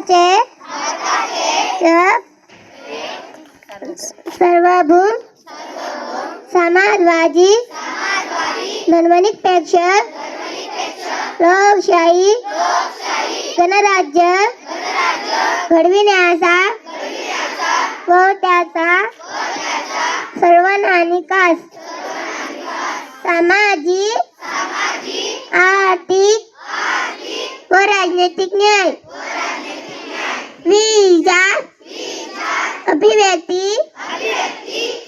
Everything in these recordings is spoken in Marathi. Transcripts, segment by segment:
भारताचे सार्वभौम समाजवादी धर्मनिरपेक्ष लोकशाही गणराज्य घडविण्याचा व त्याचा सर्वनानिकास सामाजिक आर्थिक व राजनैतिक न्याय विचार अभिव्यक्ती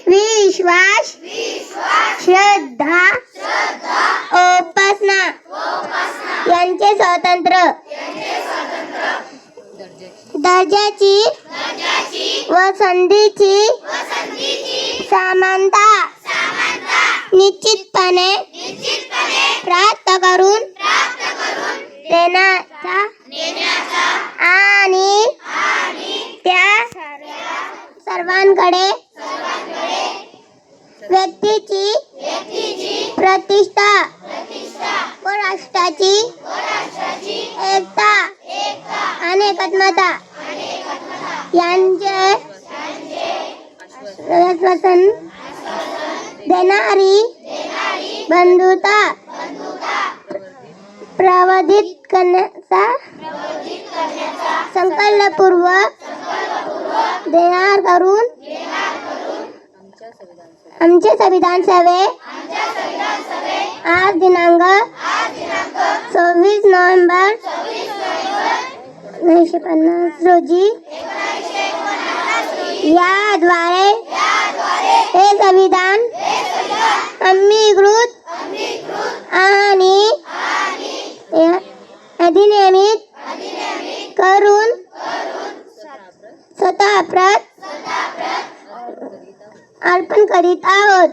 विश्वास श्रद्धा उपासना यांचे स्वातंत्र्य दर्जाची व संधीची समानता निश्चितपणे प्राप्त करून देण्याचा आणि त्या सर्वांकडे व्यक्तीची प्रतिष्ठा व राष्ट्राची एकता आणि एकात्मता यांचे आश्वासन देणारी बंधुता प्रवर्धित करण्याचा संकल्पपूर्वक तयार करून आमचे संविधान सभे आज दिनांक 26 नोव्हेंबर 1950 रोजी याद्वारे हे संविधान अंगीकृत आणि अधिनियमित करून स्वतः प्रत अर्पण करीत आहोत.